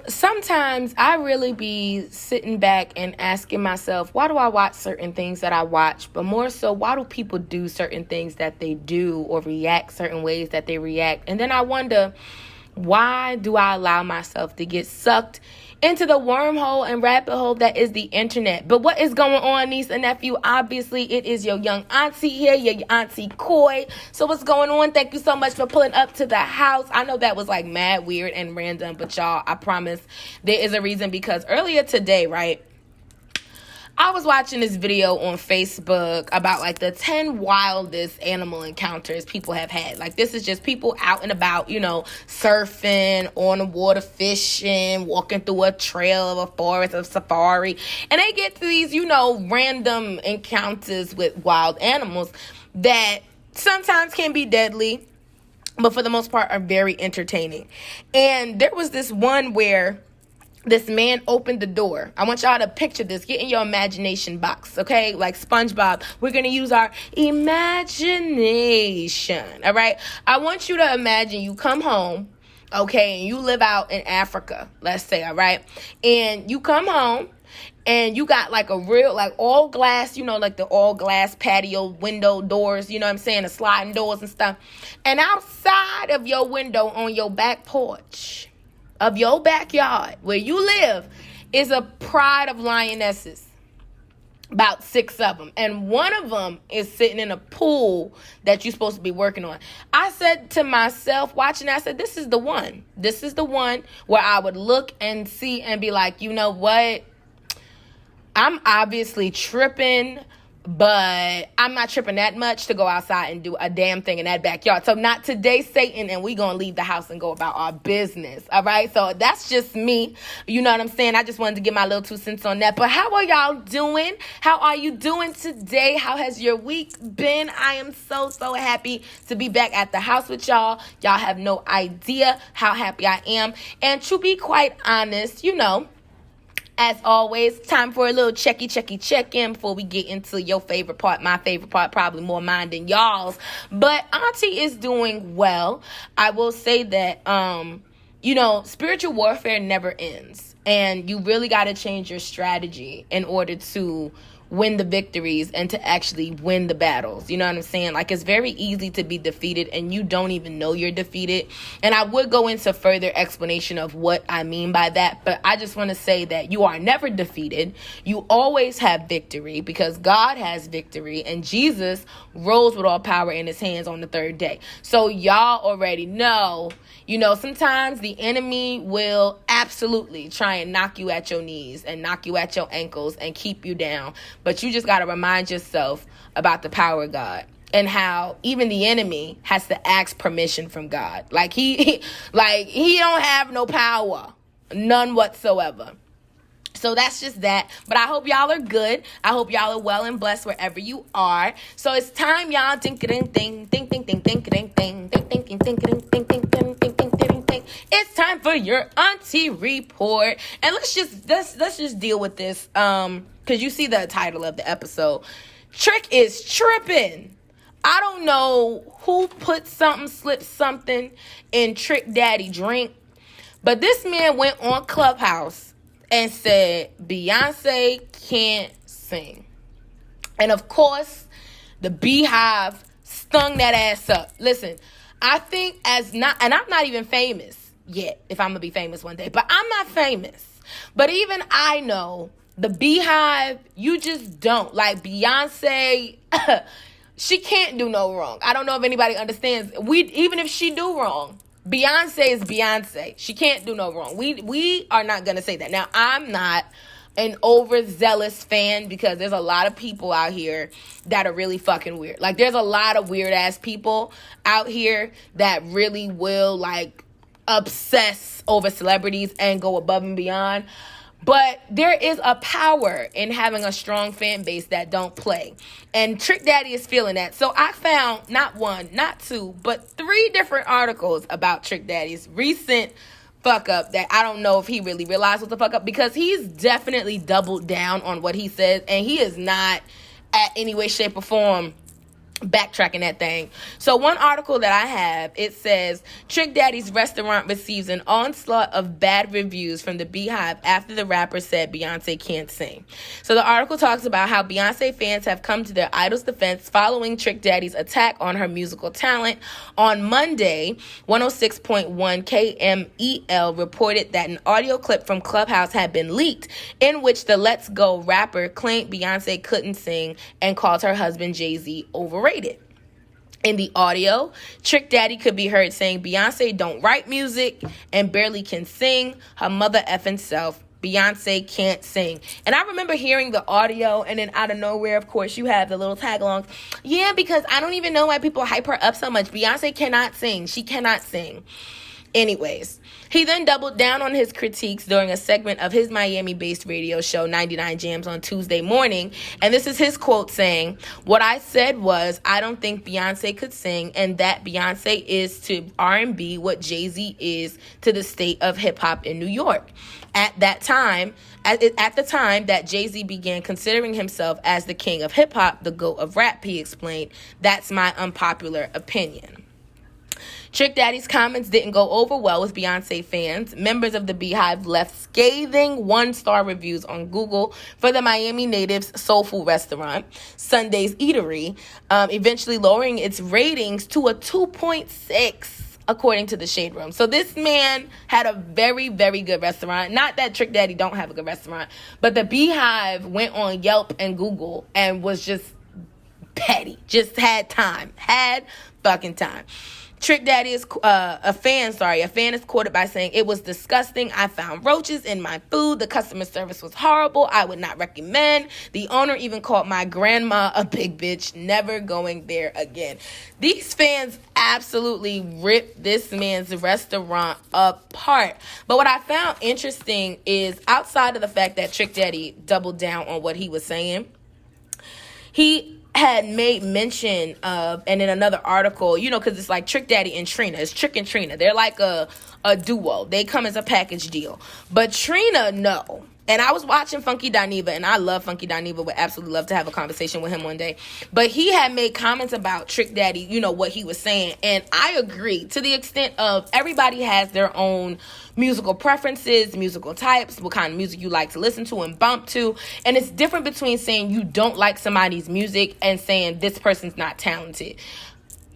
Sometimes I really be sitting back and asking myself, why do I watch certain things that I watch? But more so, why do people do certain things that they do or react certain ways that they react? And then I wonder, why do I allow myself to get sucked into the wormhole and rabbit hole that is the internet? But what is going on, niece and nephew? Obviously, it is your young auntie here, your auntie Coy. So what's going on? Thank you so much for pulling up to the house. I know that was like mad weird and random, but y'all, I promise there is a reason, because earlier today, right, I was watching this video on Facebook about like the 10 wildest animal encounters people have had. Like, this is just people out and about, surfing, on the water, fishing, walking through a trail of a forest of safari. And they get to these, random encounters with wild animals that sometimes can be deadly, but for the most part are very entertaining. And there was this one where this man opened the door. I want y'all to picture this. Get in your imagination box, okay? Like SpongeBob, we're going to use our imagination, all right? I want you to imagine you come home, okay, and you live out in Africa, let's say, all right? And you come home, and you got like a real, like all glass, like the all glass patio window doors, you know what I'm saying? The sliding doors and stuff. And outside of your window on your back porch of your backyard where you live is a pride of lionesses, about 6 of them, and one of them is sitting in a pool that you're supposed to be working on. I said to myself, watching that, I said, this is the one where I would look and see and be like, you know what, I'm obviously tripping, but I'm not tripping that much to go outside and do a damn thing in that backyard. So not today, Satan, and we gonna leave the house and go about our business, all right? So that's just me, you know what I'm saying? I just wanted to get my little 2 cents on that. But how are y'all doing? How are you doing today? How has your week been? I am so happy to be back at the house with y'all. Y'all have no idea how happy I am. And to be quite honest, as always, time for a little check-in before we get into your favorite part, my favorite part, probably more mine than y'all's. But Auntie is doing well. I will say that, spiritual warfare never ends. And you really got to change your strategy in order to win the victories and to actually win the battles. You know what I'm saying? Like, it's very easy to be defeated and you don't even know you're defeated. And I would go into further explanation of what I mean by that, but I just want to say that you are never defeated. You always have victory because God has victory and Jesus rose with all power in his hands on the 3rd day. So y'all already know, sometimes the enemy will absolutely try and knock you at your knees and knock you at your ankles and keep you down. But you just got to remind yourself about the power of God and how even the enemy has to ask permission from God. Like he don't have no power, none whatsoever. So that's just that. But I hope y'all are good. I hope y'all are well and blessed wherever you are. So it's time, y'all. It's time for your auntie report. And let's just deal with this. Because you see the title of the episode. Trick is tripping. I don't know who slipped something in Trick Daddy drink. But this man went on Clubhouse and said Beyonce can't sing. And of course, the Beehive stung that ass up. Listen, I think and I'm not even famous yet, if I'm going to be famous one day. But I'm not famous. But even I know the Beehive, you just don't. Like Beyonce, she can't do no wrong. I don't know if anybody understands. Even if she do wrong, Beyonce is Beyonce. She can't do no wrong. We are not going to say that. Now, I'm not an overzealous fan because there's a lot of people out here that are really fucking weird. Like, there's a lot of weird ass people out here that really will like obsess over celebrities and go above and beyond. But there is a power in having a strong fan base that don't play. And Trick Daddy is feeling that. So I found not 1, not 2, but 3 different articles about Trick Daddy's recent fuck up that I don't know if he really realized was the fuck up, because he's definitely doubled down on what he says, and he is not at any way, shape, or form backtracking that thing. So one article that I have, it says Trick Daddy's restaurant receives an onslaught of bad reviews from the Beehive after the rapper said Beyonce can't sing. So the article talks about how Beyonce fans have come to their idol's defense following Trick Daddy's attack on her musical talent. On Monday, 106.1 KMEL reported that an audio clip from Clubhouse had been leaked in which the Let's Go rapper claimed Beyonce couldn't sing and called her husband Jay-Z overrated. In the audio, Trick Daddy could be heard saying Beyonce don't write music and barely can sing. Her mother effing self. Beyonce can't sing. And I remember hearing the audio, and then out of nowhere, of course, you have the little tag-alongs. Yeah, because I don't even know why people hype her up so much. Beyonce cannot sing. She cannot sing. Anyways, he then doubled down on his critiques during a segment of his Miami-based radio show 99 Jams on Tuesday morning. And this is his quote saying, "What I said was, I don't think Beyonce could sing, and that Beyonce is to R&B what Jay-Z is to the state of hip-hop in New York. At the time that Jay-Z began considering himself as the king of hip-hop, the GOAT of rap," he explained. "That's my unpopular opinion." Trick Daddy's comments didn't go over well with Beyonce fans. Members of the Beehive left scathing 1-star reviews on Google for the Miami native's soul food restaurant, Sunday's Eatery, eventually lowering its ratings to a 2.6, according to the Shade Room. So this man had a very, very good restaurant. Not that Trick Daddy don't have a good restaurant, but the Beehive went on Yelp and Google and was just petty. Just had fucking time. Trick Daddy is a fan is quoted by saying, "It was disgusting. I found roaches in my food. The customer service was horrible. I would not recommend. The owner even called my grandma a big bitch. Never going there again." These fans absolutely ripped this man's restaurant apart. But what I found interesting is, outside of the fact that Trick Daddy doubled down on what he was saying, he had made mention of, and in another article, because it's like Trick Daddy and Trina. It's Trick and Trina. They're like a duo. They come as a package deal. But Trina, no. And I was watching Funky Dineva, and I love Funky Dineva. Would absolutely love to have a conversation with him one day. But he had made comments about Trick Daddy, what he was saying. And I agree to the extent of everybody has their own musical preferences, musical types, what kind of music you like to listen to and bump to. And it's different between saying you don't like somebody's music and saying this person's not talented.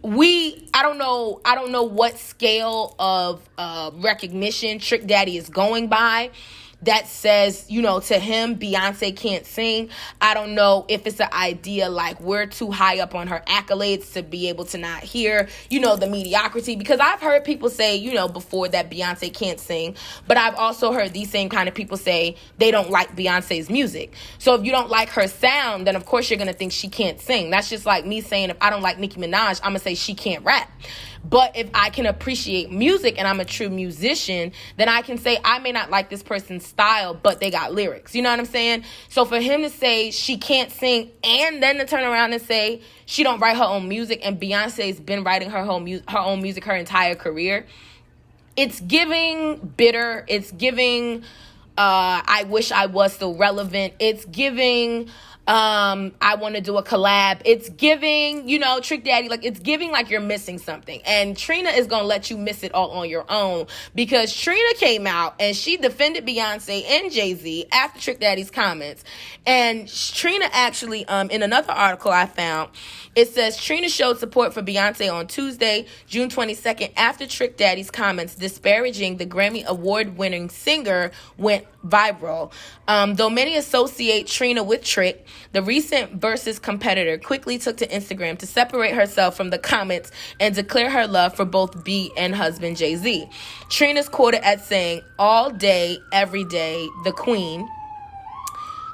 I don't know what scale of recognition Trick Daddy is going by that says, to him, Beyonce can't sing. I don't know if it's an idea like we're too high up on her accolades to be able to not hear, the mediocrity. Because I've heard people say, before that Beyonce can't sing. But I've also heard these same kind of people say they don't like Beyonce's music. So if you don't like her sound, then of course you're going to think she can't sing. That's just like me saying if I don't like Nicki Minaj, I'm going to say she can't rap. But if I can appreciate music and I'm a true musician, then I can say I may not like this person's style, but they got lyrics. You know what I'm saying? So for him to say she can't sing and then to turn around and say she don't write her own music, and Beyonce's been writing her own music her entire career, it's giving bitter. It's giving I wish I was still relevant. It's giving I want to do a collab. It's giving, Trick Daddy, it's giving like you're missing something. And Trina is going to let you miss it all on your own, because Trina came out and she defended Beyonce and Jay-Z after Trick Daddy's comments. And Trina actually, in another article I found, it says Trina showed support for Beyonce on Tuesday, June 22nd, after Trick Daddy's comments disparaging the Grammy Award-winning singer went viral. Though many associate Trina with Trick, the recent Versus competitor quickly took to Instagram to separate herself from the comments and declare her love for both B and husband Jay-Z. Trina's quoted as saying, "All day, every day, the queen."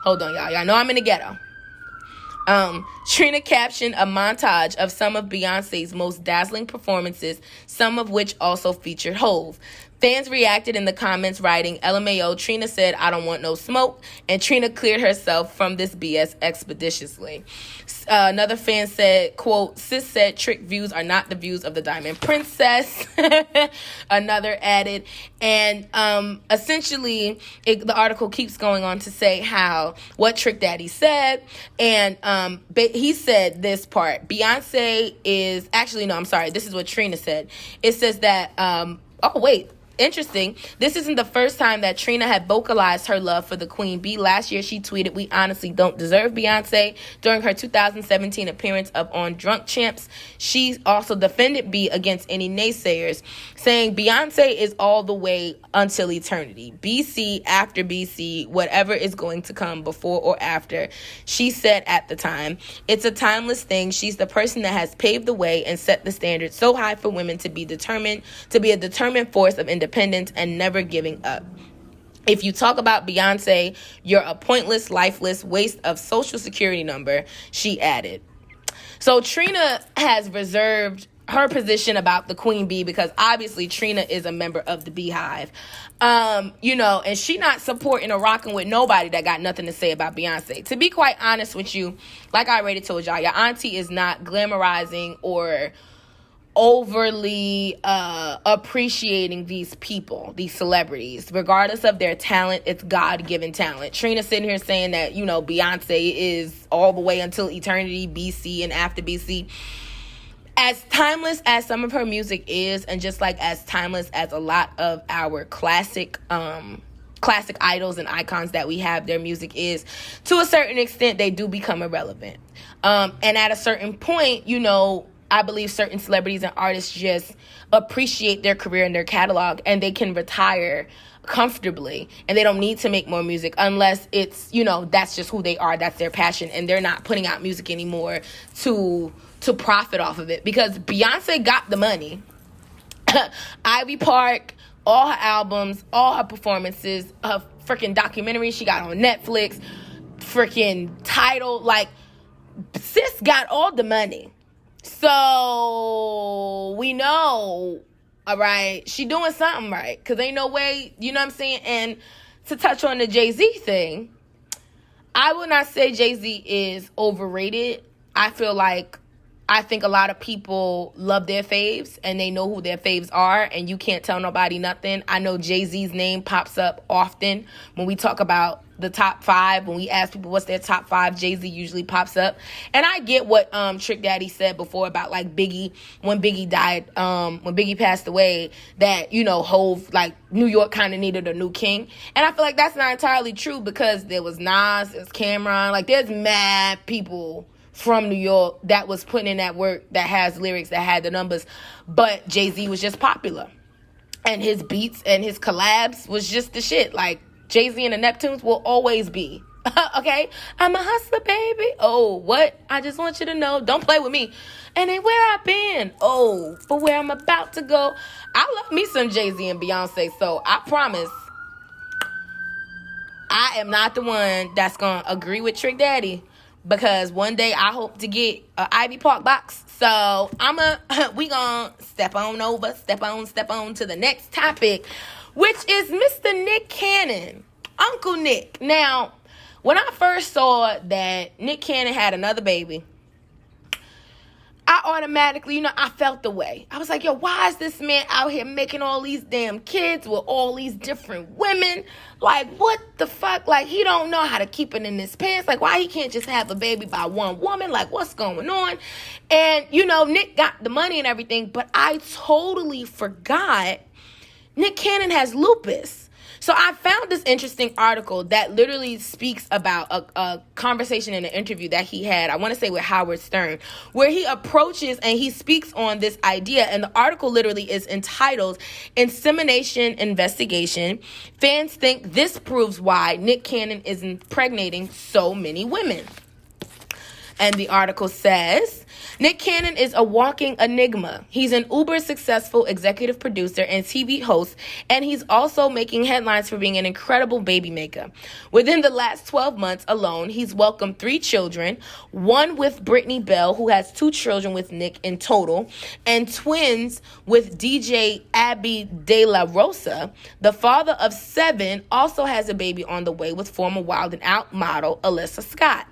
Hold on, y'all. Y'all know I'm in the ghetto. Trina captioned a montage of some of Beyonce's most dazzling performances, some of which also featured Hove. Fans reacted in the comments writing, LMAO, Trina said, I don't want no smoke. And Trina cleared herself from this BS expeditiously. Another fan said, quote, sis said trick views are not the views of the Diamond Princess. Another added. And essentially, the article keeps going on to say how, what Trick Daddy said. And he said this part. Beyonce is, actually, no, I'm sorry. This is what Trina said. It says that, interesting. This isn't the first time that Trina had vocalized her love for the Queen Bee. Last year, she tweeted, we honestly don't deserve Beyonce. During her 2017 appearance on Drunk Champs, she also defended Bee against any naysayers, saying Beyonce is all the way until eternity. BC after BC, whatever is going to come before or after. She said at the time, it's a timeless thing. She's the person that has paved the way and set the standard so high for women to be a determined force of independence and never giving up. If you talk about Beyonce, you're a pointless, lifeless waste of social security number, she added. So Trina has reserved her position about the Queen Bee because obviously Trina is a member of the Beehive. And she not supporting or rocking with nobody that got nothing to say about Beyonce. To be quite honest with you, like I already told y'all, your auntie is not glamorizing or overly appreciating these people, these celebrities, regardless of their talent. It's God-given talent. Trina sitting here saying that, Beyonce is all the way until eternity, BC and after BC. As timeless as some of her music is, and just like as timeless as a lot of our classic idols and icons that we have, their music is, to a certain extent, they do become irrelevant. And at a certain point, I believe certain celebrities and artists just appreciate their career and their catalog, and they can retire comfortably, and they don't need to make more music unless it's, that's just who they are, that's their passion, and they're not putting out music anymore to profit off of it, because Beyonce got the money. Ivy Park, all her albums, all her performances, her freaking documentary she got on Netflix, freaking Tidal, like, sis got all the money. So we know, all right, she doing something right, because ain't no way, you know what I'm saying? And to touch on the Jay-Z thing, I would not say Jay-Z is overrated. I think a lot of people love their faves, and they know who their faves are, and you can't tell nobody nothing. I know Jay-Z's name pops up often when we talk about the top 5. When we ask people what's their top 5, Jay-Z usually pops up. And I get what Trick Daddy said before about, like, Biggie, when Biggie died, when Biggie passed away, that, Hov, like, New York kind of needed a new king. And I feel like that's not entirely true, because there was Nas, there's Cameron, like, there's mad people from New York that was putting in that work, that has lyrics, that had the numbers, but Jay-Z was just popular, and his beats and his collabs was just the shit. Like, Jay-Z and the Neptunes will always be. Okay? I'm a hustler, baby. Oh, what? I just want you to know, don't play with me. And then where I've been. Oh, for where I'm about to go. I love me some Jay-Z and Beyonce, so I promise I am not the one that's going to agree with Trick Daddy, because one day I hope to get an Ivy Park box. So we gonna step on to the next topic, which is Mr. Nick Cannon, Uncle Nick. Now, when I first saw that Nick Cannon had another baby, I automatically, I felt the way. I was like, yo, why is this man out here making all these damn kids with all these different women? Like, what the fuck? Like, he don't know how to keep it in his pants. Like, why he can't just have a baby by one woman? Like, what's going on? And, Nick got the money and everything, but I totally forgot Nick Cannon has lupus. So I found this interesting article that literally speaks about a conversation in an interview that he had, I want to say with Howard Stern, where he approaches and he speaks on this idea. And the article literally is entitled Insemination Investigation. Fans think this proves why Nick Cannon is impregnating so many women. And the article says, Nick Cannon is a walking enigma. He's an uber successful executive producer and TV host, and he's also making headlines for being an incredible baby maker. Within the last 12 months alone, he's welcomed 3 children, one with Brittany Bell, who has 2 children with Nick in total, and twins with DJ Abby De La Rosa. The father of 7 also has a baby on the way with former Wild 'N Out model Alyssa Scott.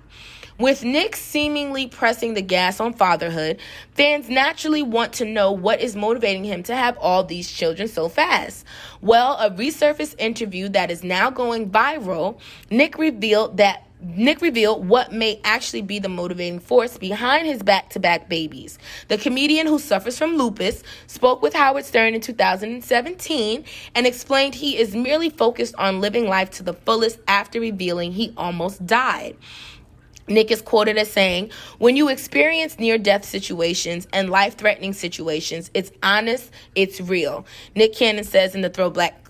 With Nick seemingly pressing the gas on fatherhood, fans naturally want to know what is motivating him to have all these children so fast. Well, a resurfaced interview that is now going viral, Nick revealed what may actually be the motivating force behind his back-to-back babies. The comedian, who suffers from lupus, spoke with Howard Stern in 2017 and explained he is merely focused on living life to the fullest after revealing he almost died. Nick is quoted as saying, "When you experience near-death situations and life-threatening situations, it's honest, it's real." Nick Cannon says in the throwback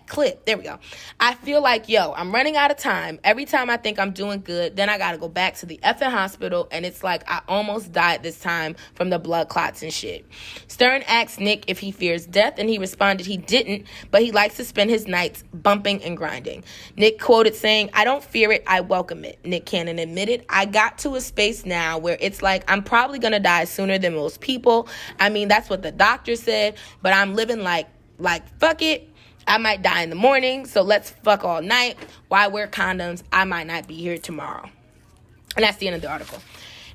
clip. There we go. "I feel like, I'm running out of time. Every time I think I'm doing good, then I gotta go back to the effing hospital, and it's like I almost died this time from the blood clots and shit." Stern asked Nick if he fears death, and he responded he didn't, but he likes to spend his nights bumping and grinding. Nick quoted saying, "I don't fear it, I welcome it." Nick Cannon admitted, "I got to a space now where it's like I'm probably gonna die sooner than most people. I mean, that's what the doctor said, but I'm living like fuck it. I might die in the morning, so let's fuck all night. Why wear condoms? I might not be here tomorrow." And that's the end of the article.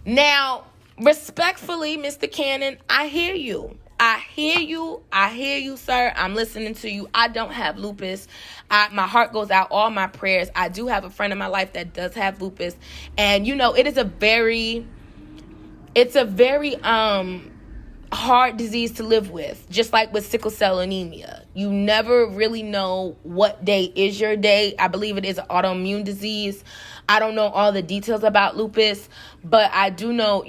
Now, respectfully, Mr. Cannon, I hear you. I hear you, sir. I'm listening to you. I don't have lupus. My heart goes out, all my prayers. I do have a friend in my life that does have lupus. And, it is a very hard disease to live with, just like with sickle cell anemia. You never really know what day is your day. I believe it is an autoimmune disease. I don't know all the details about lupus, but I do know,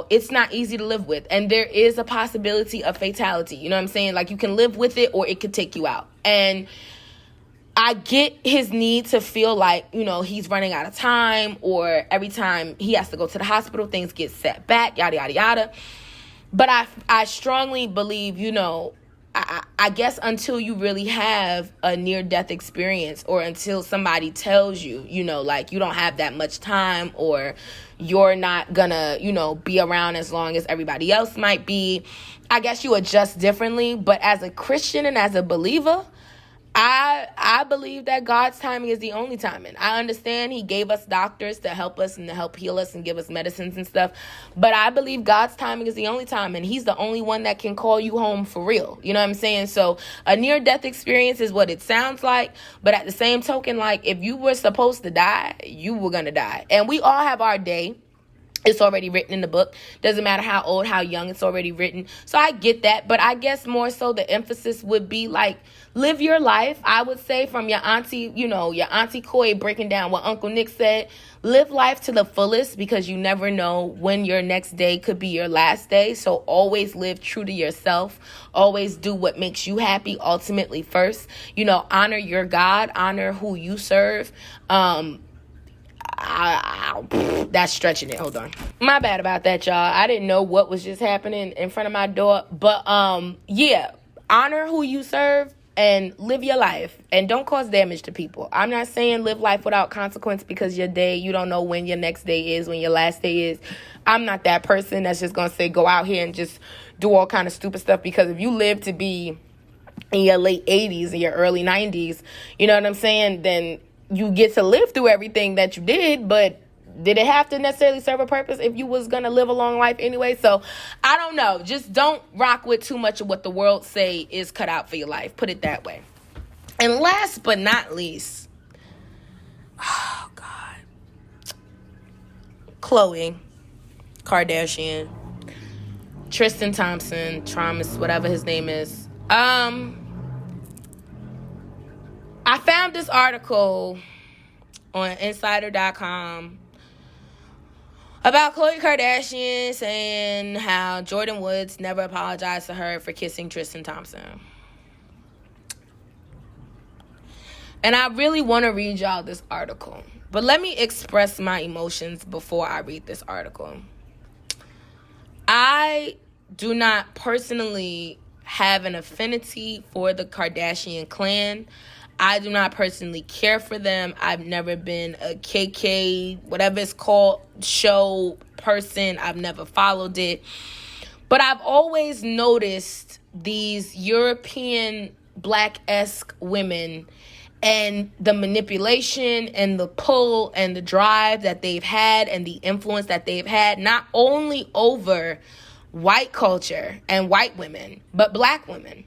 it's not easy to live with. And there is a possibility of fatality. You know what I'm saying? Like, you can live with it or it could take you out. And I get his need to feel like, he's running out of time, or every time he has to go to the hospital, things get set back, yada, yada, yada. But I strongly believe, I guess until you really have a near-death experience, or until somebody tells you, like you don't have that much time, or you're not gonna, be around as long as everybody else might be, I guess you adjust differently. But as a Christian and as a believer, I believe that God's timing is the only timing. I understand he gave us doctors to help us and to help heal us and give us medicines and stuff. But I believe God's timing is the only time. And he's the only one that can call you home for real. You know what I'm saying? So a near-death experience is what it sounds like. But at the same token, like, if you were supposed to die, you were going to die. And we all have our day. It's already written in the book. Doesn't matter how old, how young, it's already written. So I get that. But I guess more so the emphasis would be like, live your life. I would say from your auntie, your auntie Coy breaking down what Uncle Nick said. Live life to the fullest, because you never know when your next day could be your last day. So always live true to yourself. Always do what makes you happy ultimately first. Honor your God. Honor who you serve. That's stretching it. Hold on. My bad about that, y'all. I didn't know what was just happening in front of my door. But, yeah. Honor who you serve and live your life. And don't cause damage to people. I'm not saying live life without consequence, because your day, you don't know when your next day is, when your last day is. I'm not that person that's just going to say go out here and just do all kind of stupid stuff. Because if you live to be in your late 80s and your early 90s, you know what I'm saying, then you get to live through everything that you did, but did it have to necessarily serve a purpose if you was going to live a long life anyway? So, I don't know. Just don't rock with too much of what the world say is cut out for your life. Put it that way. And last but not least, oh, God. Khloe Kardashian, Tristan Thompson, Thomas, whatever his name is. I found this article on insider.com about Khloe Kardashian saying how Jordan Woods never apologized to her for kissing Tristan Thompson. And I really want to read y'all this article. But let me express my emotions before I read this article. I do not personally have an affinity for the Kardashian clan. I do not personally care for them. I've never been a KK, whatever it's called, show person. I've never followed it. But I've always noticed these European Black-esque women and the manipulation and the pull and the drive that they've had and the influence that they've had, not only over white culture and white women, but Black women.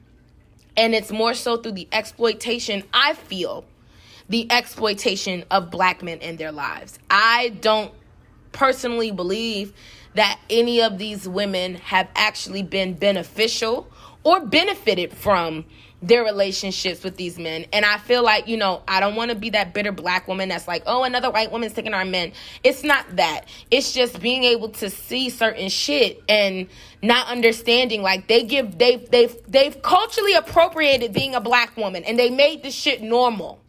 And it's more so through the exploitation, I feel, the exploitation of Black men in their lives. I don't personally believe that any of these women have actually been beneficial or benefited from their relationships with these men. And I feel like, I don't want to be that bitter Black woman that's like, oh, another white woman's taking our men. It's not that. It's just being able to see certain shit and not understanding, like, they've culturally appropriated being a Black woman, and they made this shit normal.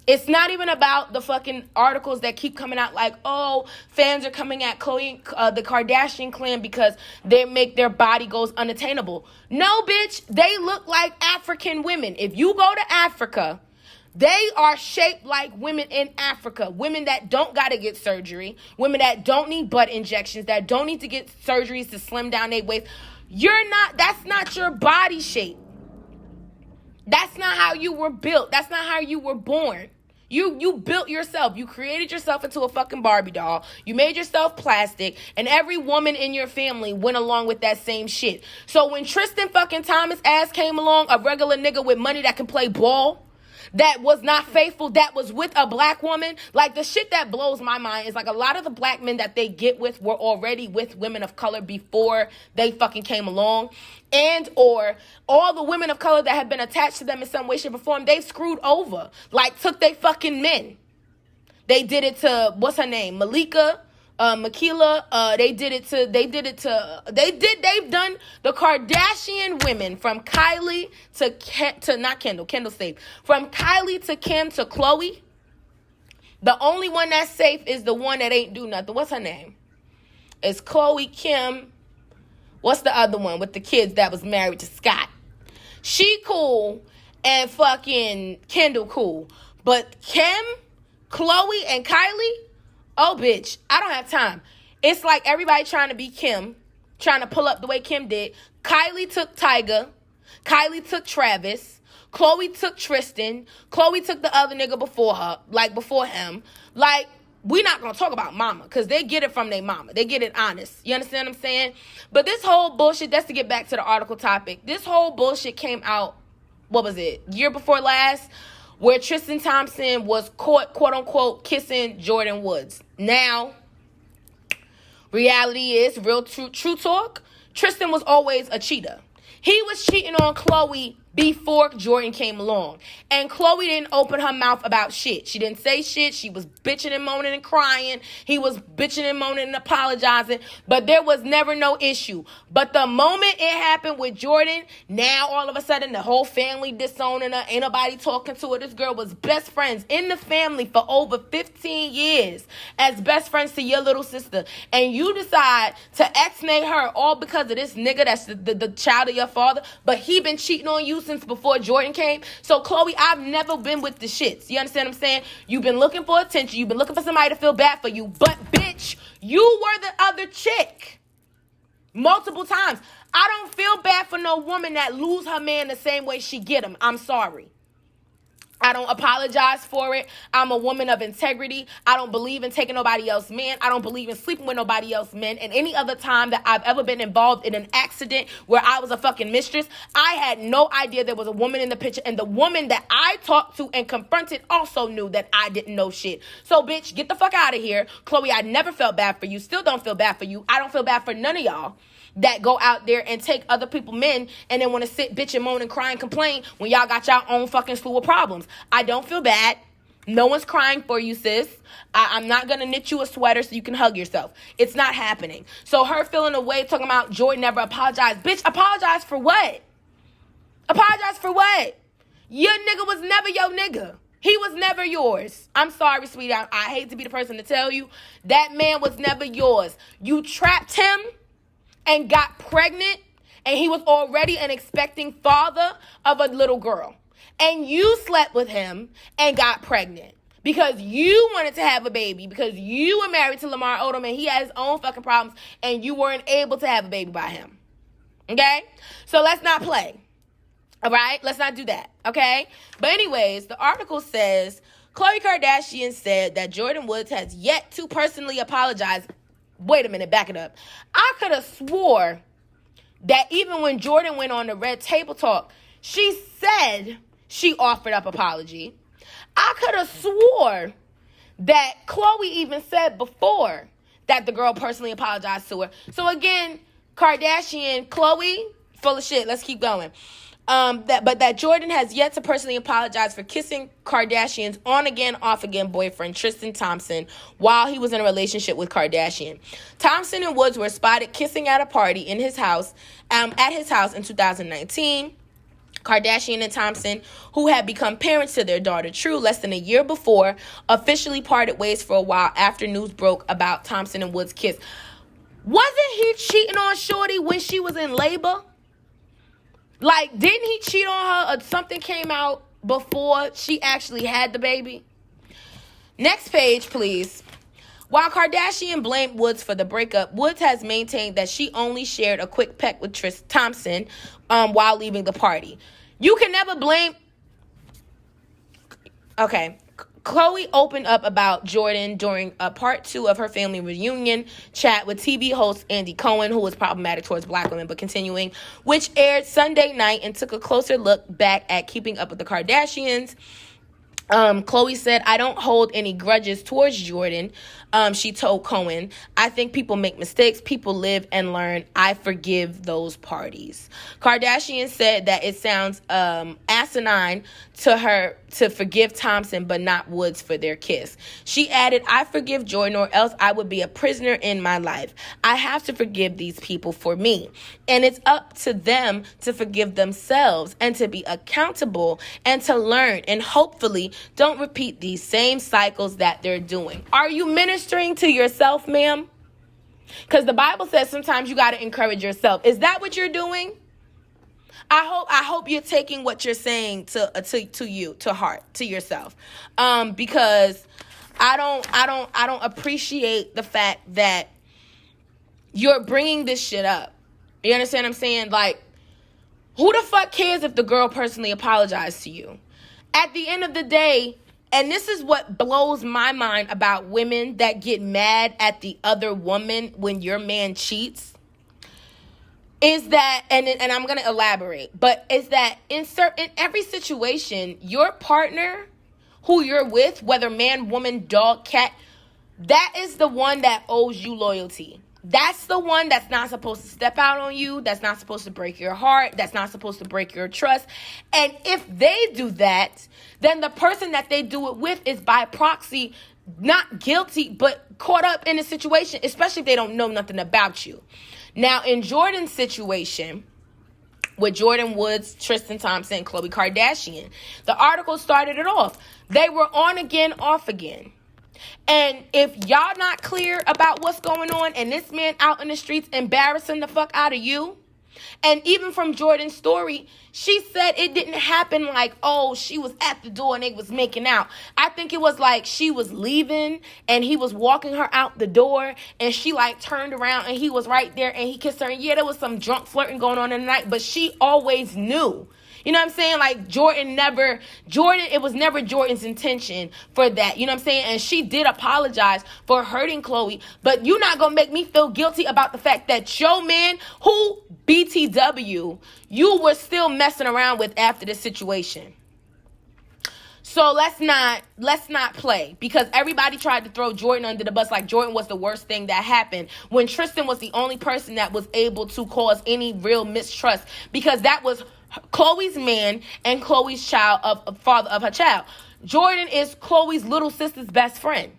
It's not even about the fucking articles that keep coming out like, oh, fans are coming at Khloe, the Kardashian clan because they make their body goals unattainable. No, bitch, they look like African women. If you go to Africa, they are shaped like women in Africa. Women that don't got to get surgery. Women that don't need butt injections, that don't need to get surgeries to slim down their waist. That's not your body shape. That's not how you were built. That's not how you were born. You built yourself. You created yourself into a fucking Barbie doll. You made yourself plastic. And every woman in your family went along with that same shit. So when Tristan fucking Thomas ass came along, a regular nigga with money that can play ball, that was not faithful, that was with a Black woman, like, the shit that blows my mind is, like, a lot of the Black men that they get with were already with women of color before they fucking came along. And or all the women of color that have been attached to them in some way, shape, or form, they've screwed over. Like, took they fucking men. They did it to, what's her name? Makila, they've done the Kardashian women from Kylie to not Kendall safe. From Kylie to Kim to Khloe. The only one that's safe is the one that ain't do nothing. What's her name? It's Khloe, Kim. What's the other one with the kids that was married to Scott? She cool and fucking Kendall cool. But Kim, Khloe, and Kylie, oh, bitch, I don't have time. It's like everybody trying to be Kim, trying to pull up the way Kim did. Kylie took Tyga. Kylie took Travis. Khloe took Tristan. Khloe took the other nigga before him. Like, we not going to talk about mama because they get it from their mama. They get it honest. You understand what I'm saying? But this whole bullshit, that's to get back to the article topic. This whole bullshit came out, what was it, year before last, where Tristan Thompson was caught, quote unquote, kissing Jordan Woods. Now, reality is, real true talk, Tristan was always a cheater. He was cheating on Khloe before Jordan came along. And Khloe didn't open her mouth about shit. She didn't say shit. She was bitching and moaning and crying. He was bitching and moaning and apologizing. But there was never no issue. But the moment it happened with Jordan, now all of a sudden the whole family disowning her. Ain't nobody talking to her. This girl was best friends in the family for over 15 years as best friends to your little sister. And you decide to ex-nay her all because of this nigga that's the child of your father. But he been cheating on you since before Jordan came. So, Khloe, I've never been with the shits. You understand what I'm saying? You've been looking for attention. You've been looking for somebody to feel bad for you. But, bitch, you were the other chick. Multiple times. I don't feel bad for no woman that lose her man the same way she get him. I'm sorry. I don't apologize for it. I'm a woman of integrity. I don't believe in taking nobody else's man. I don't believe in sleeping with nobody else's men. And any other time that I've ever been involved in an accident where I was a fucking mistress, I had no idea there was a woman in the picture. And the woman that I talked to and confronted also knew that I didn't know shit. So, bitch, get the fuck out of here. Khloe, I never felt bad for you. Still don't feel bad for you. I don't feel bad for none of y'all that go out there and take other people's men and then want to sit, bitch, and moan and cry and complain when y'all got y'all own fucking slew of problems. I don't feel bad. No one's crying for you, sis. I'm not going to knit you a sweater so you can hug yourself. It's not happening. So her feeling away, talking about Jordan never apologized. Bitch, apologize for what? Apologize for what? Your nigga was never your nigga. He was never yours. I'm sorry, sweetie. I hate to be the person to tell you. That man was never yours. You trapped him and got pregnant, and he was already an expecting father of a little girl. And you slept with him and got pregnant because you wanted to have a baby, because you were married to Lamar Odom and he had his own fucking problems and you weren't able to have a baby by him. Okay? So let's not play. All right? Let's not do that. Okay? But anyways, the article says, Khloe Kardashian said that Jordyn Woods has yet to personally apologize. Wait a minute, back it up. I could have swore that even when Jordyn went on the Red Table Talk, she said she offered up apology. I could have swore that Khloe even said before that the girl personally apologized to her. So again, Kardashian, Khloe, full of shit. Let's keep going. That Jordyn has yet to personally apologize for kissing Kardashian's on-again, off-again boyfriend, Tristan Thompson, while he was in a relationship with Kardashian. Thompson and Woods were spotted kissing at a party in his house, at his house in 2019. Kardashian and Thompson, who had become parents to their daughter True less than a year before, officially parted ways for a while after news broke about Thompson and Woods' kiss. Wasn't he cheating on Shorty when she was in labor? Like, didn't he cheat on her or something came out before she actually had the baby? Next page, please. While Kardashian blamed Woods for the breakup, Woods has maintained that she only shared a quick peck with Tris Thompson while leaving the party. You can never blame... Okay. Khloe opened up about Jordyn during a part 2 of her family reunion chat with TV host Andy Cohen, who was problematic towards black women, but continuing, which aired Sunday night and took a closer look back at keeping up with the Kardashians. Khloe said, I don't hold any grudges towards Jordyn. She told Cohen, I think people make mistakes. People live and learn. I forgive those parties. Kardashian said that it sounds asinine to her to forgive Thompson but not Woods for their kiss. She added, I forgive Jordyn or else I would be a prisoner in my life. I have to forgive these people for me. And it's up to them to forgive themselves and to be accountable and to learn and hopefully don't repeat these same cycles that they're doing. Are you ministering to yourself, ma'am? Because the Bible says sometimes you got to encourage yourself. Is that what you're doing? I hope you're taking what you're saying to you, to heart, to yourself. Because I don't appreciate the fact that you're bringing this shit up. You understand what I'm saying? Like, who the fuck cares if the girl personally apologized to you? At the end of the day, and this is what blows my mind about women that get mad at the other woman when your man cheats, is that, and I'm going to elaborate, but is that in every situation, your partner who you're with, whether man, woman, dog, cat, that is the one that owes you loyalty. That's the one that's not supposed to step out on you, that's not supposed to break your heart, that's not supposed to break your trust. And if they do that, then the person that they do it with is by proxy not guilty, but caught up in a situation, especially if they don't know nothing about you. Now, in Jordyn's situation, with Jordyn Woods, Tristan Thompson, and Khloe Kardashian, the article started it off. They were on again, off again. And if y'all not clear about what's going on and this man out in the streets embarrassing the fuck out of you, and even from Jordyn's story, she said it didn't happen like, oh, she was at the door and they was making out. I think it was like she was leaving and he was walking her out the door and she like turned around and he was right there and he kissed her. And yeah, there was some drunk flirting going on in the night, but she always knew. You know what I'm saying? Like it was never Jordyn's intention for that. You know what I'm saying? And she did apologize for hurting Khloe, but you're not going to make me feel guilty about the fact that your man, who BTW, you were still messing around with after this situation. So let's not play, because everybody tried to throw Jordyn under the bus like Jordyn was the worst thing that happened, when Tristan was the only person that was able to cause any real mistrust, because that was Khloe's man and Khloe's child, father of her child. Jordyn is Khloe's little sister's best friend.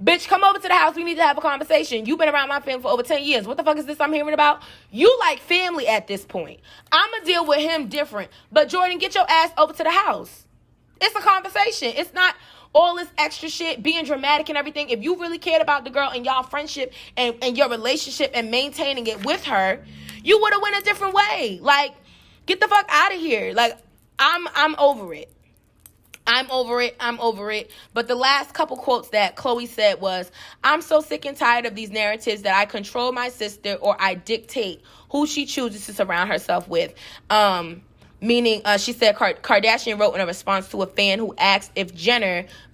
Bitch, come over to the house. We need to have a conversation. You've been around my family for over 10 years. What the fuck is this I'm hearing about? You like family at this point. I'm going to deal with him different. But Jordan, get your ass over to the house. It's a conversation. It's not all this extra shit, being dramatic and everything. If you really cared about the girl and y'all friendship and your relationship and maintaining it with her, you would have went a different way. Like, get the fuck out of here. Like, I'm over it. I'm over it. But the last couple quotes that Chloe said was, I'm so sick and tired of these narratives that I control my sister or I dictate who she chooses to surround herself with. Meaning, she said Kardashian wrote in a response to a fan who asked if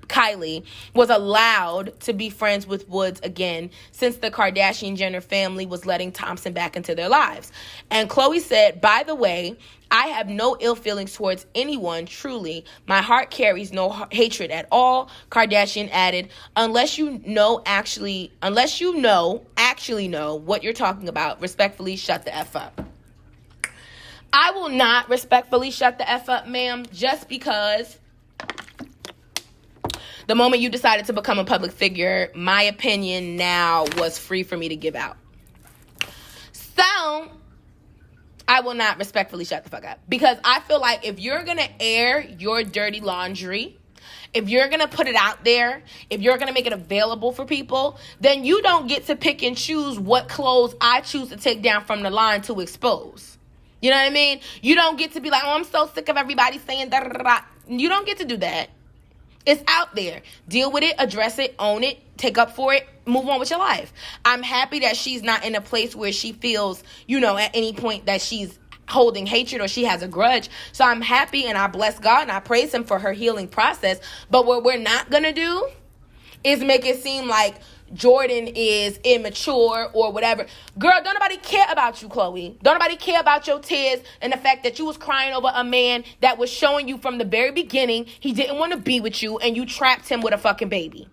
Kylie was allowed to be friends with Woods again since the Kardashian-Jenner family was letting Thompson back into their lives. And Chloe said, by the way, I have no ill feelings towards anyone, truly. My heart carries no hatred at all. Kardashian added, unless you actually know what you're talking about, respectfully shut the F up. I will not respectfully shut the F up, ma'am, just because the moment you decided to become a public figure, my opinion now was free for me to give out. So, I will not respectfully shut the fuck up. Because I feel like if you're going to air your dirty laundry, if you're going to put it out there, if you're going to make it available for people, then you don't get to pick and choose what clothes I choose to take down from the line to expose. You know what I mean? You don't get to be like, oh, I'm so sick of everybody saying da da da da. You don't get to do that. It's out there. Deal with it, address it, own it, take up for it, move on with your life. I'm happy that she's not in a place where she feels, at any point that she's holding hatred or she has a grudge. So I'm happy and I bless God and I praise him for her healing process. But what we're not going to do is make it seem like Jordan is immature or whatever. Girl, don't nobody care about you, Chloe. Don't nobody care about your tears and the fact that you was crying over a man that was showing you from the very beginning he didn't want to be with you and you trapped him with a fucking baby.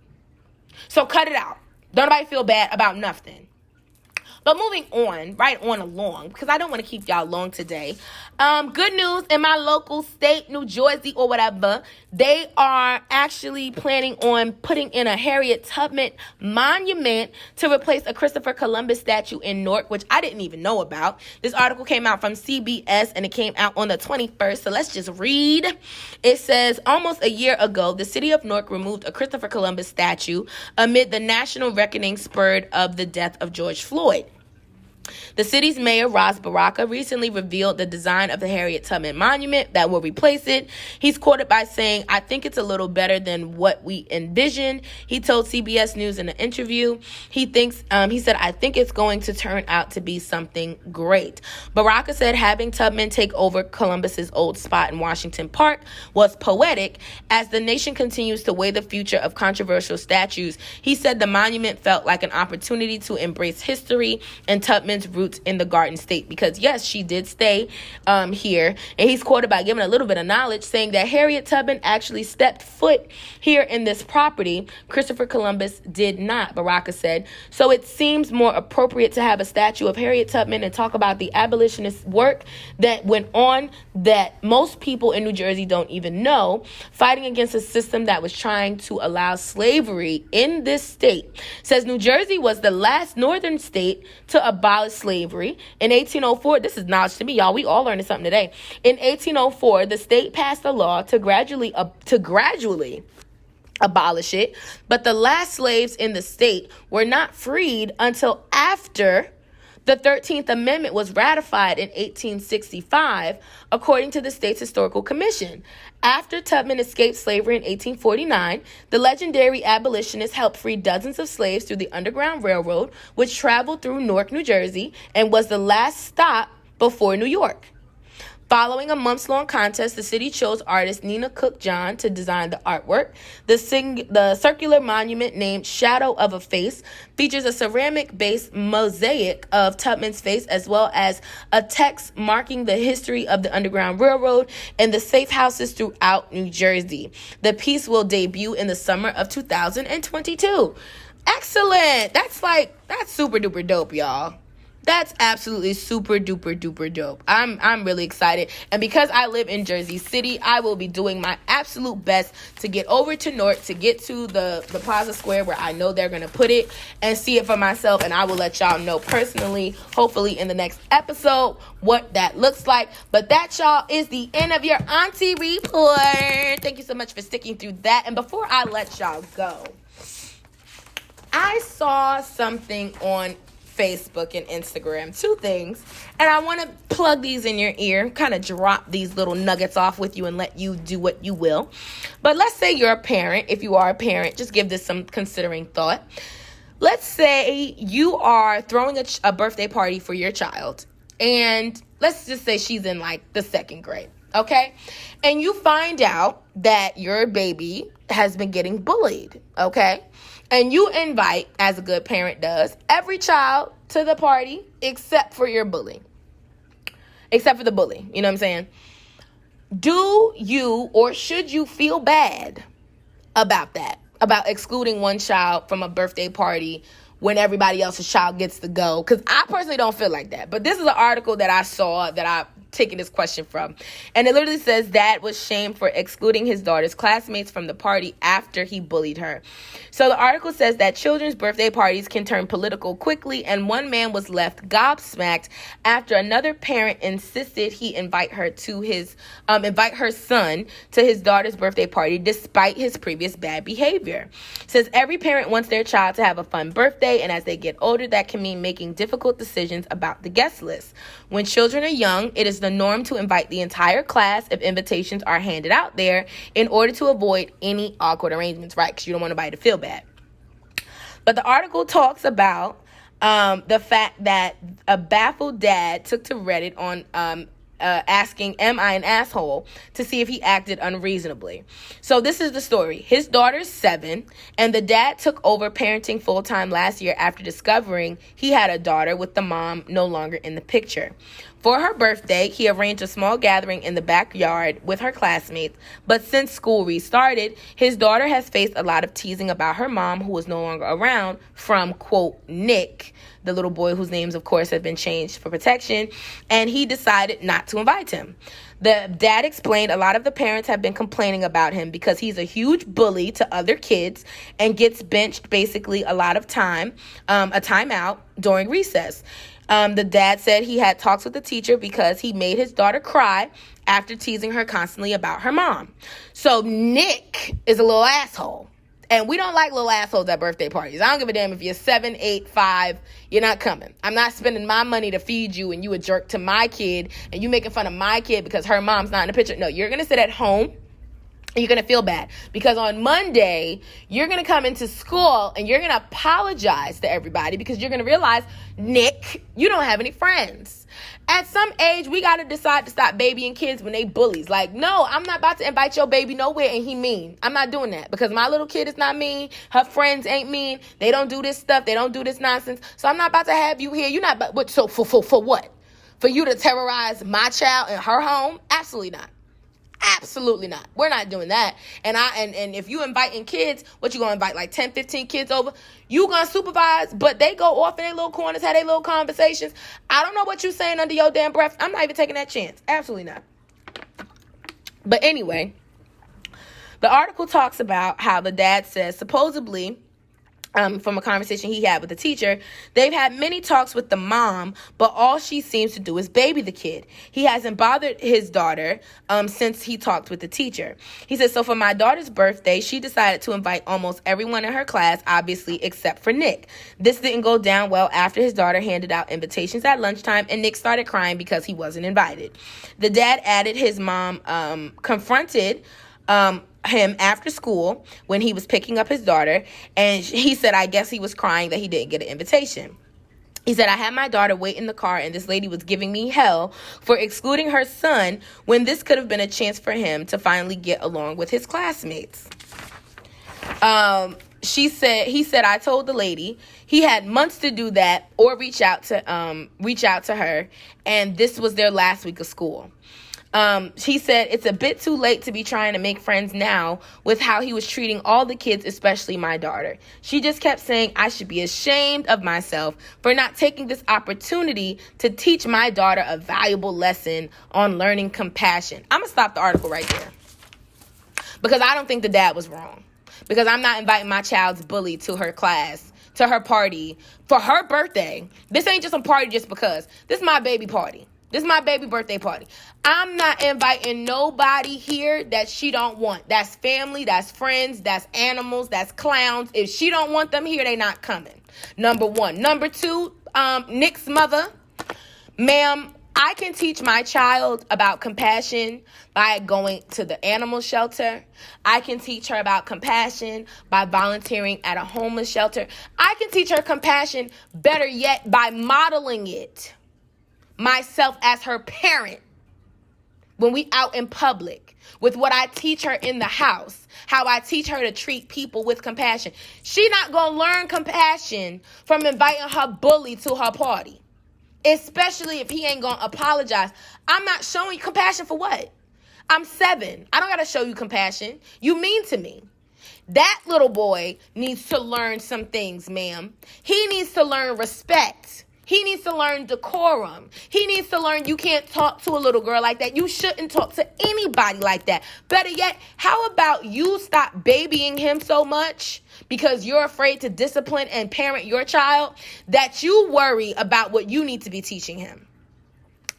So cut it out. Don't nobody feel bad about nothing. But moving on, right on along, because I don't want to keep y'all long today. Good news in my local state, New Jersey or whatever, they are actually planning on putting in a Harriet Tubman monument to replace a Christopher Columbus statue in Newark, which I didn't even know about. This article came out from CBS and it came out on the 21st. So let's just read. It says, almost a year ago, the city of Newark removed a Christopher Columbus statue amid the national reckoning spurred of the death of George Floyd. The city's mayor, Ras Baraka, recently revealed the design of the Harriet Tubman monument that will replace it. He's quoted by saying, I think it's a little better than what we envisioned. He told CBS News in an interview. He said, I think it's going to turn out to be something great. Baraka said having Tubman take over Columbus's old spot in Washington Park was poetic. As the nation continues to weigh the future of controversial statues, he said the monument felt like an opportunity to embrace history and Tubman's roots in the Garden State, because yes, she did stay here, and he's quoted by giving a little bit of knowledge, saying that Harriet Tubman actually stepped foot here in this property. Christopher Columbus did not, Baraka said. So it seems more appropriate to have a statue of Harriet Tubman and talk about the abolitionist work that went on that most people in New Jersey don't even know, fighting against a system that was trying to allow slavery in this state. Says New Jersey was the last northern state to abolish slavery. In 1804, this is knowledge to me, y'all. We all learning something today. In 1804, the state passed a law to gradually abolish it, but the last slaves in the state were not freed until after the 13th Amendment was ratified in 1865, according to the state's historical commission. After Tubman escaped slavery in 1849, the legendary abolitionist helped free dozens of slaves through the Underground Railroad, which traveled through Newark, New Jersey, and was the last stop before New York. Following a months-long contest, the city chose artist Nina Cook John to design the artwork. The circular monument, named Shadow of a Face, features a ceramic-based mosaic of Tubman's face, as well as a text marking the history of the Underground Railroad and the safe houses throughout New Jersey. The piece will debut in the summer of 2022. Excellent. That's super duper dope, y'all. That's absolutely super duper duper dope. I'm really excited. And because I live in Jersey City, I will be doing my absolute best to get over to North, to get to the Plaza Square where I know they're going to put it, and see it for myself. And I will let y'all know personally, hopefully in the next episode, what that looks like. But that, y'all, is the end of your auntie report. Thank you so much for sticking through that. And before I let y'all go, I saw something on Facebook and Instagram, two things, and I want to plug these in your ear, kind of drop these little nuggets off with you and let you do what you will. But let's say you're a parent. If you are a parent, just give this some considering thought. Let's say you are throwing a birthday party for your child, and let's just say she's in like the second grade, okay? And you find out that your baby has been getting bullied, okay? And you invite, as a good parent does, every child to the party except for your bully. Except for the bully. You know what I'm saying? Do you or should you feel bad about that? About excluding one child from a birthday party when everybody else's child gets to go? Because I personally don't feel like that. But this is an article that I saw that I taking this question from, and it literally says dad was shamed for excluding his daughter's classmates from the party after he bullied her. So the article says that children's birthday parties can turn political quickly, and one man was left gobsmacked after another parent insisted he invite her son to his daughter's birthday party despite his previous bad behavior. It says every parent wants their child to have a fun birthday, and as they get older, that can mean making difficult decisions about the guest list. When children are young, it is the norm to invite the entire class if invitations are handed out there in order to avoid any awkward arrangements, right? Because you don't want anybody to feel bad. But the article talks about the fact that a baffled dad took to Reddit on asking, am I an asshole, to see if he acted unreasonably. So this is the story. His daughter's 7, and the dad took over parenting full-time last year after discovering he had a daughter with the mom no longer in the picture. For her birthday, he arranged a small gathering in the backyard with her classmates, but since school restarted, his daughter has faced a lot of teasing about her mom, who is no longer around, from, quote, Nick, the little boy whose names, of course, have been changed for protection, and he decided not to invite him. The dad explained a lot of the parents have been complaining about him because he's a huge bully to other kids and gets benched basically a lot of time, a timeout during recess. The dad said he had talks with the teacher because he made his daughter cry after teasing her constantly about her mom. So Nick is a little asshole. And we don't like little assholes at birthday parties. I don't give a damn if you're 7, 8, 5. You're not coming. I'm not spending my money to feed you and you a jerk to my kid and you making fun of my kid because her mom's not in the picture. No, you're going to sit at home. You're going to feel bad because on Monday, you're going to come into school and you're going to apologize to everybody because you're going to realize, Nick, you don't have any friends. At some age, we got to decide to stop babying kids when they bullies. Like, no, I'm not about to invite your baby nowhere and he mean. I'm not doing that because my little kid is not mean. Her friends ain't mean. They don't do this stuff. They don't do this nonsense. So I'm not about to have you here. You're not, but so for what? For you to terrorize my child in her home? Absolutely not. Absolutely not. We're not doing that. And if you inviting kids, what you gonna invite, like 10, 15 kids over? You gonna supervise, but they go off in their little corners, have their little conversations. I don't know what you saying under your damn breath. I'm not even taking that chance. Absolutely not. But anyway, the article talks about how the dad says supposedly, from a conversation he had with the teacher, they've had many talks with the mom, but all she seems to do is baby the kid. He hasn't bothered his daughter since he talked with the teacher. He says, so for my daughter's birthday, she decided to invite almost everyone in her class, obviously, except for Nick. This didn't go down well after his daughter handed out invitations at lunchtime, and Nick started crying because he wasn't invited. The dad added his mom confronted him after school when he was picking up his daughter, and he said, I guess he was crying that he didn't get an invitation. He said, I had my daughter wait in the car and this lady was giving me hell for excluding her son when this could have been a chance for him to finally get along with his classmates. He said, I told the lady he had months to do that or reach out to her, and this was their last week of school. He said, it's a bit too late to be trying to make friends now with how he was treating all the kids, especially my daughter. She just kept saying I should be ashamed of myself for not taking this opportunity to teach my daughter a valuable lesson on learning compassion. I'm going to stop the article right there because I don't think the dad was wrong, because I'm not inviting my child's bully to her class, to her party for her birthday. This ain't just a party just because. This is my baby party. This is my baby birthday party. I'm not inviting nobody here that she don't want. That's family, that's friends, that's animals, that's clowns. If she don't want them here, they not coming. Number one. Number two, Nick's mother. Ma'am, I can teach my child about compassion by going to the animal shelter. I can teach her about compassion by volunteering at a homeless shelter. I can teach her compassion, better yet, by modeling it myself as her parent when we out in public, with what I teach her in the house, how I teach her to treat people with compassion. She not gonna learn compassion from inviting her bully to her party, especially if he ain't gonna apologize. I'm not showing you compassion for what? I'm 7. I don't gotta show you compassion. You mean to me. That little boy needs to learn some things, ma'am. He needs to learn respect. He needs to learn decorum. He needs to learn you can't talk to a little girl like that. You shouldn't talk to anybody like that. Better yet, how about you stop babying him so much because you're afraid to discipline and parent your child that you worry about what you need to be teaching him?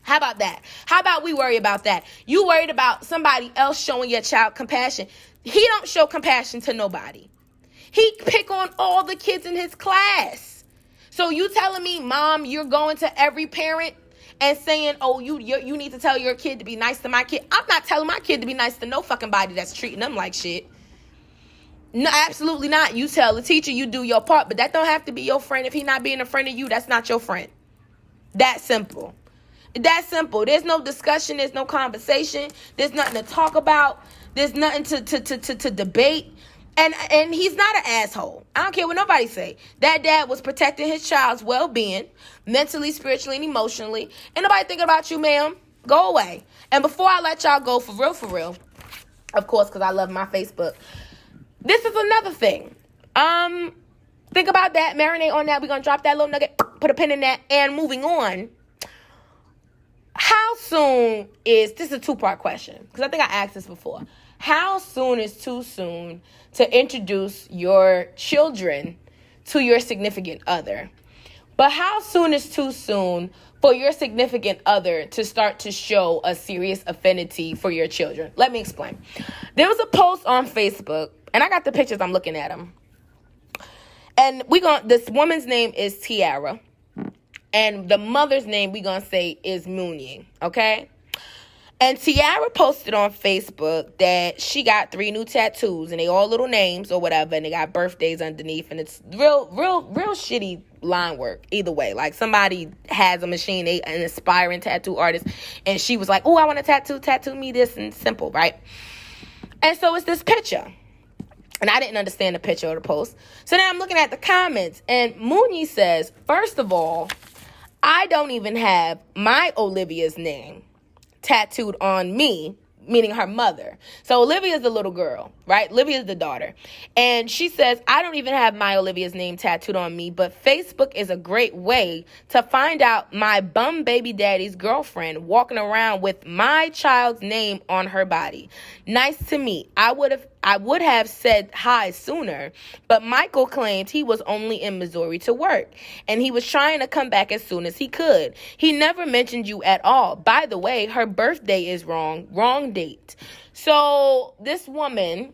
How about that? How about we worry about that? You worried about somebody else showing your child compassion. He don't show compassion to nobody. He pick on all the kids in his class. So you telling me, Mom, you're going to every parent and saying, oh, you need to tell your kid to be nice to my kid? I'm not telling my kid to be nice to no fucking body that's treating them like shit. No, absolutely not. You tell the teacher, you do your part, but that don't have to be your friend. If he not being a friend of you, that's not your friend. That simple. That simple. There's no discussion. There's no conversation. There's nothing to talk about. There's nothing to debate. And he's not an asshole. I don't care what nobody say. That dad was protecting his child's well-being, mentally, spiritually, and emotionally. Ain't nobody thinking about you, ma'am. Go away. And before I let y'all go for real, of course, because I love my Facebook, this is another thing. Think about that. Marinate on that. We're going to drop that little nugget, put a pin in that, and moving on. How soon is, this is a 2-part question, because I think I asked this before. How soon is too soon to introduce your children to your significant other? But how soon is too soon for your significant other to start to show a serious affinity for your children? Let me explain. There was a post on Facebook, and I got the pictures, I'm looking at them. And this woman's name is Tiara. And the mother's name we gonna say is Mooney, okay? And Tiara posted on Facebook that she got 3 new tattoos, and they all little names or whatever, and they got birthdays underneath, and it's real shitty line work either way. Like, somebody has a machine, an aspiring tattoo artist, and she was like, oh, I want to tattoo me this, and simple, right? And so it's this picture. And I didn't understand the picture of the post. So now I'm looking at the comments, and Mooney says, first of all, I don't even have my Olivia's name tattooed on me, meaning her mother. So Olivia's the little girl, right? Olivia's the daughter. And she says, I don't even have my Olivia's name tattooed on me, but Facebook is a great way to find out my bum baby daddy's girlfriend walking around with my child's name on her body. Nice to meet. I would have said hi sooner, but Michael claimed he was only in Missouri to work, and he was trying to come back as soon as he could. He never mentioned you at all. By the way, her birthday is wrong date. So this woman,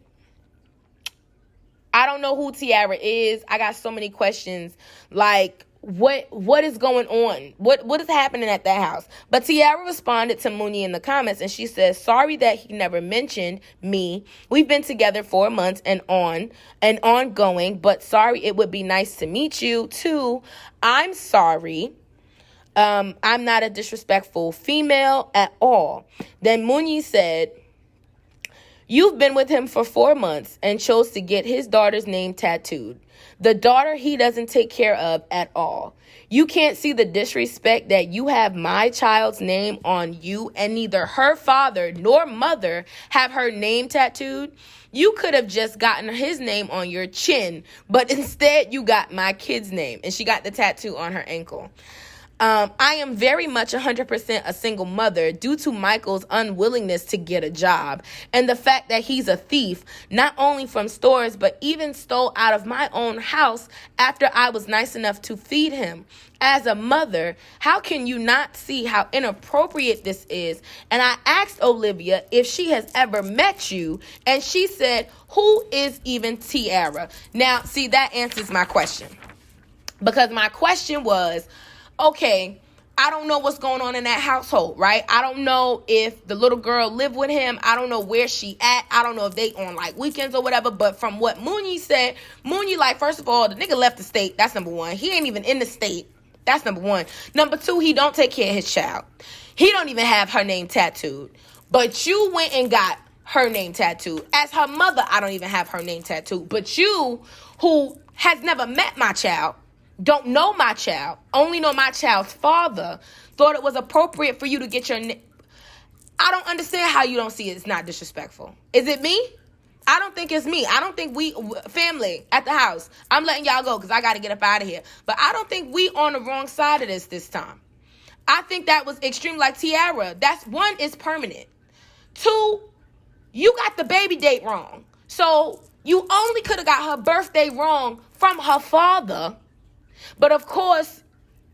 I don't know who Tiara is. I got so many questions, like, what is going on? What is happening at that house? But Tiara responded to Mooney in the comments, and she says, sorry that he never mentioned me. We've been together 4 months and ongoing, but sorry, it would be nice to meet you too. I'm sorry. I'm not a disrespectful female at all. Then Mooney said, You've been with him for 4 months and chose to get his daughter's name tattooed. The daughter he doesn't take care of at all. You can't see the disrespect that you have my child's name on you, and neither her father nor mother have her name tattooed. You could have just gotten his name on your chin, but instead you got my kid's name, and she got the tattoo on her ankle. I am very much 100% a single mother due to Michael's unwillingness to get a job and the fact that he's a thief, not only from stores, but even stole out of my own house after I was nice enough to feed him. As a mother, how can you not see how inappropriate this is? And I asked Olivia if she has ever met you, and she said, who is even Tiara? Now, see, that answers my question. Because my question was, okay, I don't know what's going on in that household, right? I don't know if the little girl lived with him. I don't know where she at. I don't know if they on like weekends or whatever. But from what Mooney said, Mooney, like, first of all, the nigga left the state. That's number one. He ain't even in the state. That's number one. Number two, he don't take care of his child. He don't even have her name tattooed. But you went and got her name tattooed. As her mother, I don't even have her name tattooed. But you, who has never met my child, don't know my child, only know my child's father, thought it was appropriate for you to get your name. I don't understand how you don't see it's not disrespectful. Is it me? I don't think it's me. I don't think we, family at the house, I'm letting y'all go because I got to get up out of here. But I don't think we on the wrong side of this time. I think that was extreme, like Tiara. That's one, is permanent. Two, you got the baby date wrong. So you only could have got her birthday wrong from her father. But of course,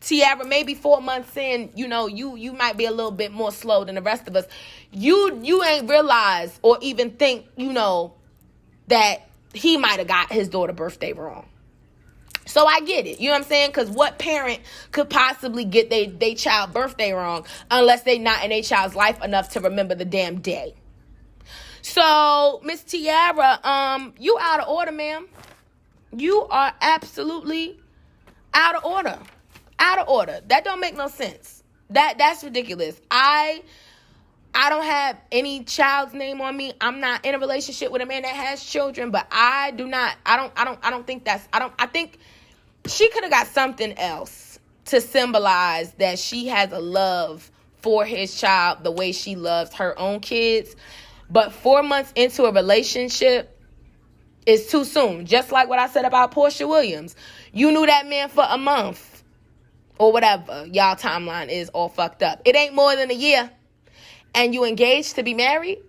Tiara, maybe 4 months in, you know, you might be a little bit more slow than the rest of us. You ain't realize or even think, you know, that he might have got his daughter's birthday wrong. So I get it. You know what I'm saying? Because what parent could possibly get they child birthday wrong unless they not in their child's life enough to remember the damn day? So, Miss Tiara, you out of order, ma'am. You are absolutely out of order. Out of order. That don't make no sense. That's ridiculous. I don't have any child's name on me. I'm not in a relationship with a man that has children, but I don't think I think she could have got something else to symbolize that she has a love for his child the way she loves her own kids. But 4 months into a relationship is too soon. Just like what I said about Portia Williams. You knew that man for a month or whatever. Y'all timeline is all fucked up. It ain't more than a year. And you engaged to be married?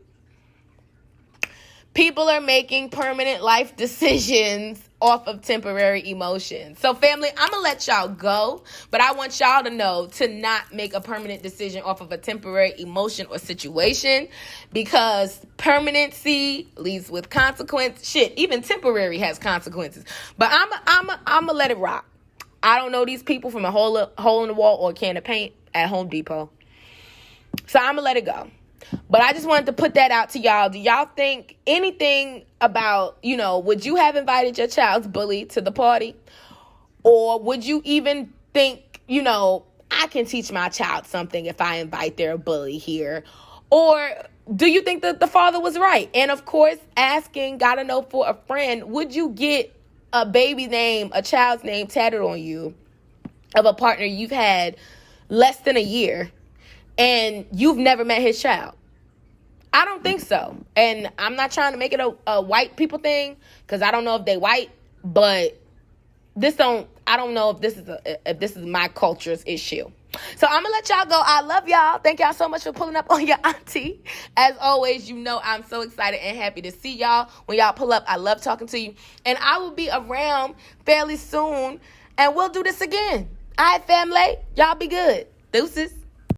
People are making permanent life decisions off of temporary emotions. So family, I'm going to let y'all go, but I want y'all to know to not make a permanent decision off of a temporary emotion or situation, because permanency leads with consequence. Shit, even temporary has consequences. But I'm going to let it rock. I don't know these people from a hole in the wall or a can of paint at Home Depot. So I'm going to let it go. But I just wanted to put that out to y'all. Do y'all think anything about, you know, would you have invited your child's bully to the party? Or would you even think, you know, I can teach my child something if I invite their bully here? Or do you think that the father was right? And of course, asking, gotta know for a friend, would you get a baby name, a child's name tatted on you of a partner you've had less than a year and you've never met his child? I don't think so. And I'm not trying to make it a white people thing, because I don't know if they white, but I don't know if this is my culture's issue. So I'm going to let y'all go. I love y'all. Thank y'all so much for pulling up on your auntie. As always, you know I'm so excited and happy to see y'all when y'all pull up. I love talking to you. And I will be around fairly soon, and we'll do this again. All right, family. Y'all be good. Deuces.